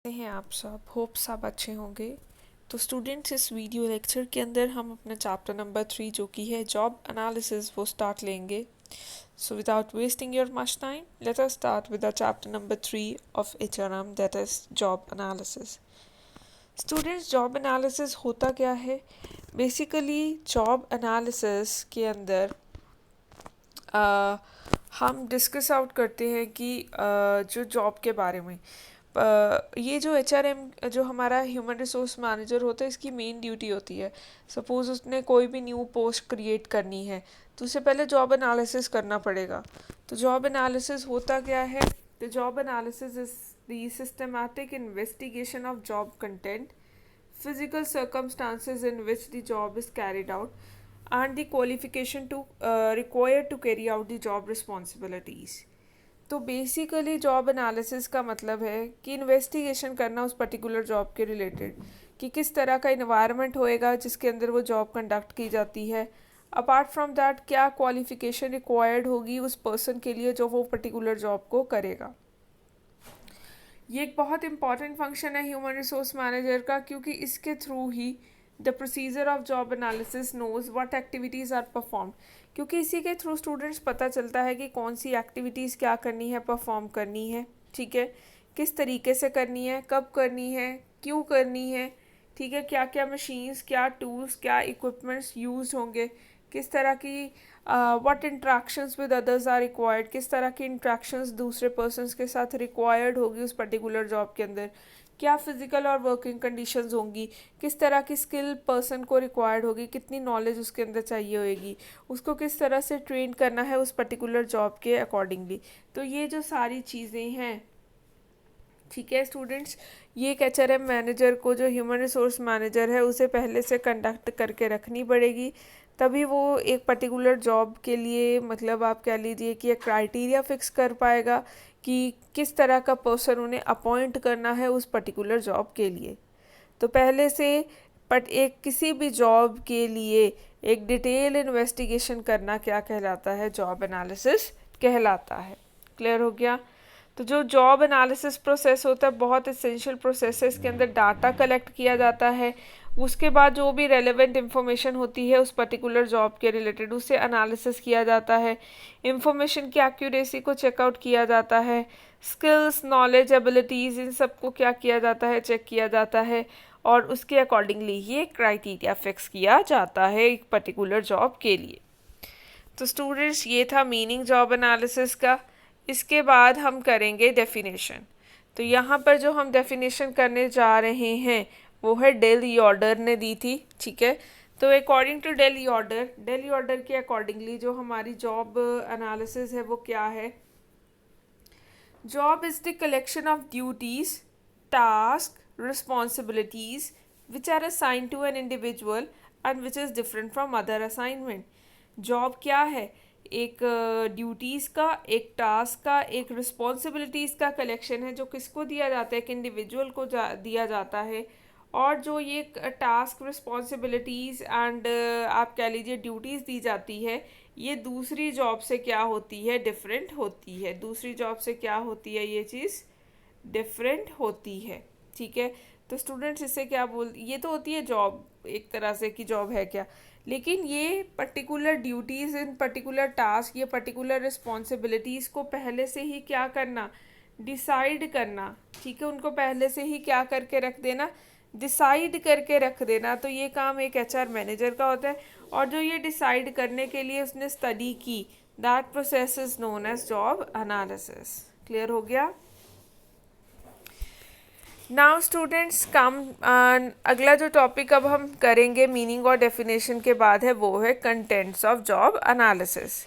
कैसे हैं आप सब? होप्स आप अच्छे होंगे। तो स्टूडेंट्स, इस वीडियो लेक्चर के अंदर हम अपना चैप्टर नंबर 3 जो कि है जॉब एनालिसिस वो स्टार्ट लेंगे। So without wasting your much time, let us start with the chapter number 3 of HRM, that is job analysis. Students, job analysis होता क्या है? बेसिकली जॉब एनालिसिस के अंदर हम डिस्कस आउट करते हैं कि जो जॉब के बारे में ये जो एचआरएम जो हमारा ह्यूमन रिसोर्स मैनेजर होता है, इसकी मेन ड्यूटी होती है। सपोज उसने कोई भी न्यू पोस्ट क्रिएट करनी है तो उससे पहले जॉब एनालिसिस करना पड़ेगा। तो जॉब एनालिसिस होता क्या है? The job analysis is the systematic investigation of job content, physical circumstances in which the job is carried out, and the qualification to required to carry out the job responsibilities. तो basically job analysis का मतलब है कि investigation करना उस particular job के related, कि किस तरह का इन्वायरमेंट होएगा जिसके अंदर वो जॉब कंडक्ट की जाती है। अपार्ट फ्रॉम दैट, क्या क्वालिफिकेशन रिक्वायर्ड होगी उस पर्सन के लिए जो वो पर्टिकुलर जॉब को करेगा। ये एक बहुत इंपॉर्टेंट फंक्शन है ह्यूमन रिसोर्स मैनेजर का, क्योंकि इसके थ्रू ही the procedure of job analysis knows what activities are perform, क्योंकि इसी के थ्रू स्टूडेंट्स पता चलता है कि कौन सी एक्टिविटीज़ क्या करनी है, परफॉर्म करनी है, ठीक है, किस तरीके से करनी है, कब करनी है, क्यों करनी है, ठीक है, क्या क्या मशीन्स, क्या टूल्स, क्या इक्विपमेंट्स यूज होंगे, किस तरह की what interactions with others are required, किस तरह की इंट्रैक्शंस दूसरे पर्सनस के साथ रिक्वायर्ड होगी उस पर्टिकुलर जॉब के अंदर, क्या फिजिकल और वर्किंग कंडीशंस होंगी, किस तरह की स्किल पर्सन को रिक्वायर्ड होगी, कितनी नॉलेज उसके अंदर चाहिए होगी, उसको किस तरह से ट्रेन करना है उस पर्टिकुलर जॉब के अकॉर्डिंगली। तो ये जो सारी चीज़ें हैं, ठीक है स्टूडेंट्स, ये एक एचआरएम मैनेजर को, जो ह्यूमन रिसोर्स मैनेजर है, उसे पहले से कंडक्ट करके रखनी पड़ेगी, तभी वो एक पर्टिकुलर जॉब के लिए, मतलब आप कह लीजिए कि एक क्राइटेरिया फिक्स कर पाएगा कि किस तरह का पर्सन उन्हें अपॉइंट करना है उस पर्टिकुलर जॉब के लिए। तो पहले से बट एक किसी भी जॉब के लिए एक डिटेल इन्वेस्टिगेशन करना क्या कहलाता है? जॉब एनालिसिस कहलाता है। क्लियर हो गया? तो जो जॉब एनालिसिस प्रोसेस होता है, बहुत इसेंशियल प्रोसेस है। इसके अंदर डाटा कलेक्ट किया जाता है, उसके बाद जो भी रेलेवेंट इंफॉर्मेशन होती है उस पर्टिकुलर जॉब के रिलेटेड, उससे एनालिसिस किया जाता है, इंफॉर्मेशन की एक्यूरेसी को चेकआउट किया जाता है, स्किल्स, नॉलेज, एबिलिटीज़, इन सबको क्या किया जाता है? चेक किया जाता है, और उसके अकॉर्डिंगली ये क्राइटेरिया फिक्स किया जाता है एक पर्टिकुलर जॉब के लिए। तो स्टूडेंट्स, ये था मीनिंग जॉब एनालिसिस का। इसके बाद हम करेंगे डेफिनेशन। तो यहाँ पर जो हम डेफिनेशन करने जा रहे हैं वो है डेली ऑर्डर ने दी थी, ठीक है। तो अकॉर्डिंग टू डेली ऑर्डर के अकॉर्डिंगली जो हमारी जॉब एनालिसिस है वो क्या है? Job is the collection of duties, task, responsibilities which are assigned to an individual and which is different from other assignment. Job क्या है? एक ड्यूटीज़ का, एक टास्क का, एक रिस्पॉन्सिबिलिटीज़ का कलेक्शन है, जो किसको दिया जाता है? एक इंडिविजुअल को दिया जाता है। और जो ये टास्क, रिस्पॉन्सिबिलिटीज़ एंड आप कह लीजिए ड्यूटीज़ दी जाती है, ये दूसरी जॉब से क्या होती है? डिफरेंट होती है। दूसरी जॉब से क्या होती है? ये चीज़ डिफरेंट होती है, ठीक है। तो स्टूडेंट्स, इससे क्या ये तो होती है जॉब, एक तरह से कि जॉब है क्या, लेकिन ये पर्टिकुलर ड्यूटीज़, इन पर्टिकुलर टास्क, ये पर्टिकुलर रिस्पॉन्सिबिलिटीज़ को पहले से ही क्या करना? डिसाइड करना, ठीक है। उनको पहले से ही क्या करके रख देना? डिसाइड करके रख देना। तो ये काम एक एचआर मैनेजर का होता है, और जो ये डिसाइड करने के लिए उसने स्टडी की, that process is known as job analysis. Clear हो गया? नाउ स्टूडेंट्स कम, अगला जो टॉपिक अब हम करेंगे मीनिंग और डेफिनेशन के बाद है, वो है कंटेंट्स ऑफ जॉब एनालिसिस।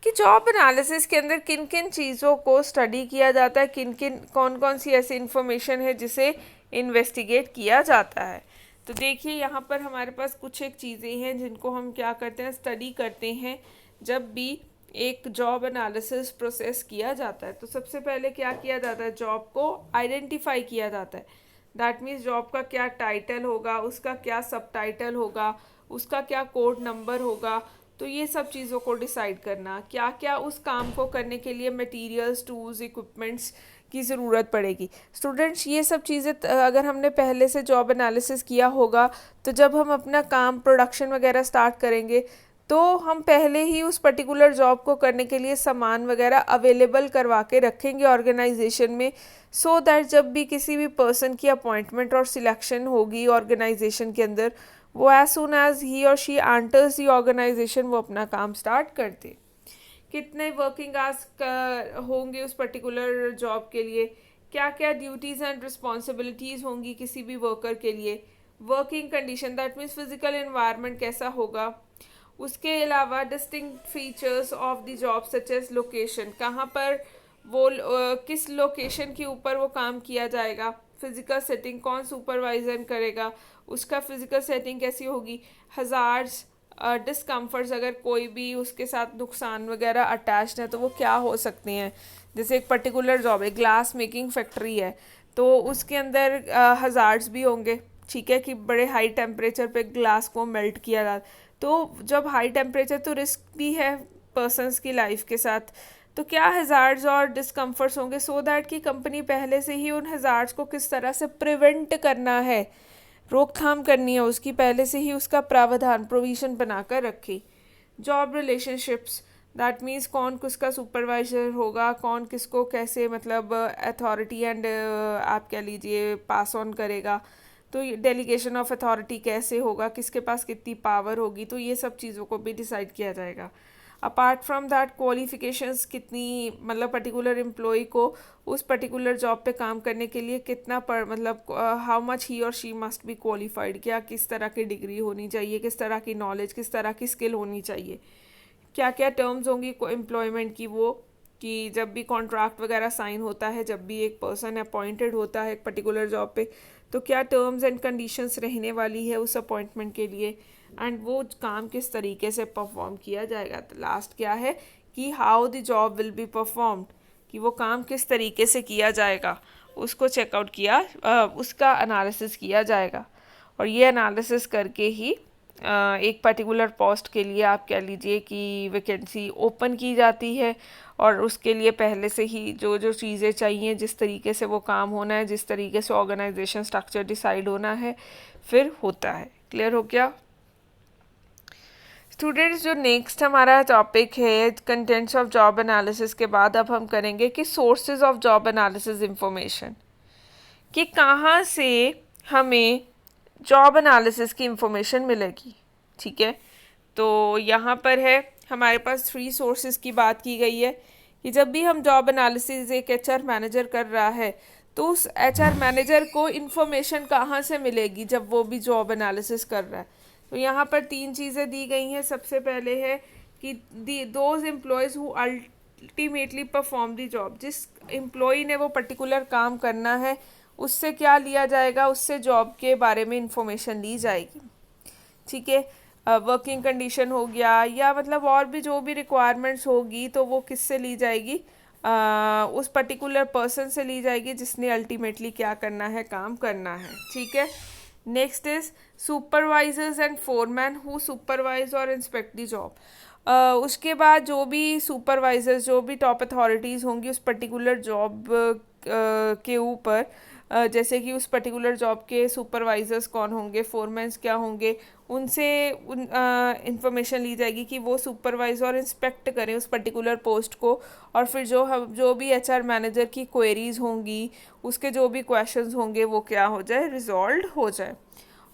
कि जॉब एनालिसिस के अंदर किन किन चीज़ों को स्टडी किया जाता है, किन किन कौन कौन सी ऐसी इंफॉर्मेशन है जिसे इन्वेस्टिगेट किया जाता है। तो देखिए, यहाँ पर हमारे पास कुछ एक चीज़ें हैं जिनको हम क्या करते हैं? स्टडी करते हैं जब भी एक जॉब एनालिसिस प्रोसेस किया जाता है। तो सबसे पहले क्या किया जाता है? जॉब को आइडेंटिफाई किया जाता है। दैट मीन्स जॉब का क्या टाइटल होगा, उसका क्या सब टाइटल होगा, उसका क्या कोड नंबर होगा। तो ये सब चीज़ों को डिसाइड करना, क्या क्या उस काम को करने के लिए मटेरियल्स, टूल्स, इक्विपमेंट्स की ज़रूरत पड़ेगी। स्टूडेंट्स, ये सब चीज़ें अगर हमने पहले से जॉब एनालिसिस किया होगा तो जब हम अपना काम प्रोडक्शन वगैरह स्टार्ट करेंगे तो हम पहले ही उस पर्टिकुलर जॉब को करने के लिए सामान वगैरह अवेलेबल करवा के रखेंगे ऑर्गेनाइजेशन में, सो दैट जब भी किसी भी पर्सन की अपॉइंटमेंट और सिलेक्शन होगी ऑर्गेनाइजेशन के अंदर, वो एज सुन एज ही और शी एंटर्स दी ऑर्गेनाइजेशन वो अपना काम स्टार्ट करते। कितने वर्किंग आवर्स होंगे उस पर्टिकुलर जॉब के लिए, क्या क्या ड्यूटीज़ एंड रिस्पॉन्सिबिलिटीज़ होंगी किसी भी वर्कर के लिए, working condition that means physical environment कैसा होगा, उसके अलावा distinct features of the job such as location, कहाँ पर वो किस लोकेशन के ऊपर वो काम किया जाएगा, फिजिकल सेटिंग कौन सुपरवाइजर करेगा, उसका फिजिकल सेटिंग कैसी होगी, हज़ार्ड्स डिस्कम्फर्ट्स अगर कोई भी उसके साथ नुकसान वगैरह अटैच्ड है तो वो क्या हो सकते हैं। जैसे एक पर्टिकुलर जॉब है, ग्लास मेकिंग फैक्ट्री है, तो उसके अंदर हज़ार्ड्स भी होंगे, ठीक है, कि बड़े हाई टेम्परेचर पे ग्लास को मेल्ट किया जाता, तो जब हाई टेम्परेचर तो रिस्क भी है पर्सनस की लाइफ के साथ, तो क्या हज़ार्ड्स और डिस्कम्फर्ट्स होंगे, सो दैट कि कंपनी पहले से ही उन हज़ार्ड्स को किस तरह से प्रिवेंट करना है, रोकथाम करनी है उसकी, पहले से ही उसका प्रावधान प्रोविज़न बनाकर रखी। जॉब रिलेशनशिप्स दैट मीन्स कौन किसका सुपरवाइजर होगा, कौन किसको कैसे मतलब अथॉरिटी एंड आप कह लीजिए पास ऑन करेगा, तो डेलीगेशन ऑफ अथॉरिटी कैसे होगा, किसके पास कितनी पावर होगी, तो ये सब चीज़ों को भी डिसाइड किया जाएगा। अपार्ट फ्रॉम दैट क्वालिफ़िकेशंस कितनी मतलब पर्टिकुलर एम्प्लॉय को उस पर्टिकुलर जॉब पे काम करने के लिए कितना पर मतलब हाउ मच ही और शी मस्ट बी क्वालिफाइड, क्या किस तरह की डिग्री होनी चाहिए, किस तरह की नॉलेज, किस तरह की स्किल होनी चाहिए, क्या क्या टर्म्स होंगी एम्प्लॉयमेंट की, वो कि जब भी कॉन्ट्रैक्ट वगैरह साइन होता है, जब भी एक पर्सन अपॉइंटेड होता है एक पर्टिकुलर जॉब पे, तो क्या टर्म्स एंड कंडीशंस रहने वाली है उस अपॉइंटमेंट के लिए, एंड वो काम किस तरीके से परफॉर्म किया जाएगा। तो लास्ट क्या है कि how the job will be performed, कि वो काम किस तरीके से किया जाएगा, उसको चेकआउट किया उसका एनालिसिस किया जाएगा। और ये एनालिसिस करके ही एक पर्टिकुलर पोस्ट के लिए आप कह लीजिए कि वैकेंसी ओपन की जाती है, और उसके लिए पहले से ही जो जो चीज़ें चाहिए, जिस तरीके से वो काम होना है, जिस तरीके से ऑर्गेनाइजेशन स्ट्रक्चर डिसाइड होना है, फिर होता है। क्लियर हो गया स्टूडेंट्स? जो नेक्स्ट हमारा टॉपिक है कंटेंट्स ऑफ जॉब एनालिसिस के बाद अब हम करेंगे कि sources of job analysis information, कि कहाँ से हमें जॉब एनालिसिस की इंफॉर्मेशन मिलेगी। ठीक है, तो यहाँ पर है हमारे पास 3 सोर्सेज की बात की गई है कि जब भी हम जॉब एनालिसिस एक एचआर मैनेजर कर रहा है तो उस एचआर मैनेजर को इन्फॉर्मेशन कहाँ से मिलेगी जब वो भी जॉब एनालिसिस कर रहा है। तो यहाँ पर 3 चीज़ें दी गई हैं। सबसे पहले है कि those employees who ultimately perform the job, जिस एम्प्लॉय ने वो पर्टिकुलर काम करना है उससे क्या लिया जाएगा, उससे जॉब के बारे में इंफॉर्मेशन ली जाएगी। ठीक है, वर्किंग कंडीशन हो गया या मतलब और भी जो भी रिक्वायरमेंट्स होगी तो वो किससे ली जाएगी, उस पर्टिकुलर पर्सन से ली जाएगी जिसने अल्टीमेटली क्या करना है, काम करना है। ठीक है, next is supervisors and foreman who supervise और इंस्पेक्ट द जॉब। उसके बाद जो भी सुपरवाइजर्स, जो भी टॉप अथॉरिटीज़ होंगी उस पर्टिकुलर जॉब के ऊपर, जैसे कि उस पर्टिकुलर जॉब के सुपरवाइजर्स कौन होंगे, फोरमैन्स क्या होंगे, उनसे इंफॉर्मेशन ली जाएगी कि वो सुपरवाइज और इंस्पेक्ट करें उस पर्टिकुलर पोस्ट को, और फिर जो भी एचआर मैनेजर की क्वेरीज होंगी, उसके जो भी क्वेश्चंस होंगे वो क्या हो जाए, रिजॉल्व हो जाए।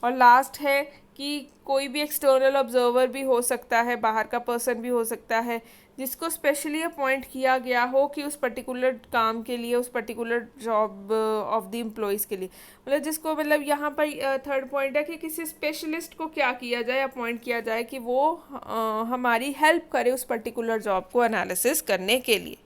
और लास्ट है कि कोई भी एक्सटर्नल ऑब्जर्वर भी हो सकता है, बाहर का पर्सन भी हो सकता है जिसको स्पेशली अपॉइंट किया गया हो कि उस पर्टिकुलर काम के लिए, उस particular job of the employees के लिए, मतलब जिसको मतलब यहाँ पर थर्ड पॉइंट है कि किसी स्पेशलिस्ट को क्या किया जाए, अपॉइंट किया जाए कि वो हमारी हेल्प करे उस पर्टिकुलर जॉब को एनालिसिस करने के लिए।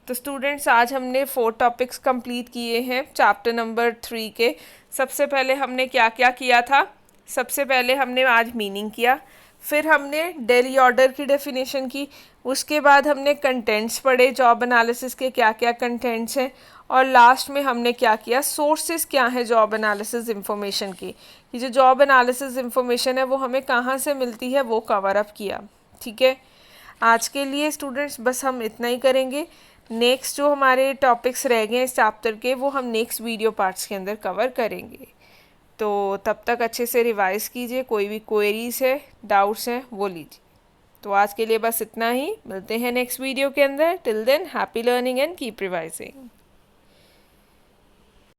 तो स्टूडेंट्स, आज हमने 4 टॉपिक्स कंप्लीट किए हैं चैप्टर नंबर 3 के। सबसे पहले हमने क्या क्या किया था, सबसे पहले हमने आज मीनिंग किया, फिर हमने डेली ऑर्डर की डेफिनेशन की, उसके बाद हमने कंटेंट्स पढ़े, जॉब एनालिसिस के क्या क्या कंटेंट्स हैं, और लास्ट में हमने क्या किया, सोर्सेज क्या है जॉब एनालिसिस इंफॉर्मेशन की, कि जो जॉब एनालिसिस इंफॉर्मेशन है वो हमें कहाँ से मिलती है वो कवर अप किया। ठीक है, आज के लिए स्टूडेंट्स बस हम इतना ही करेंगे। नेक्स्ट जो हमारे टॉपिक्स रह गए हैं इस चैप्टर के वो हम नेक्स्ट वीडियो पार्ट्स के अंदर कवर करेंगे। तो तब तक अच्छे से रिवाइज कीजिए, कोई भी क्वेरीज है, डाउट्स हैं वो लीजिए। तो आज के लिए बस इतना ही, मिलते हैं नेक्स्ट वीडियो के अंदर। Till than happy learning and keep revising.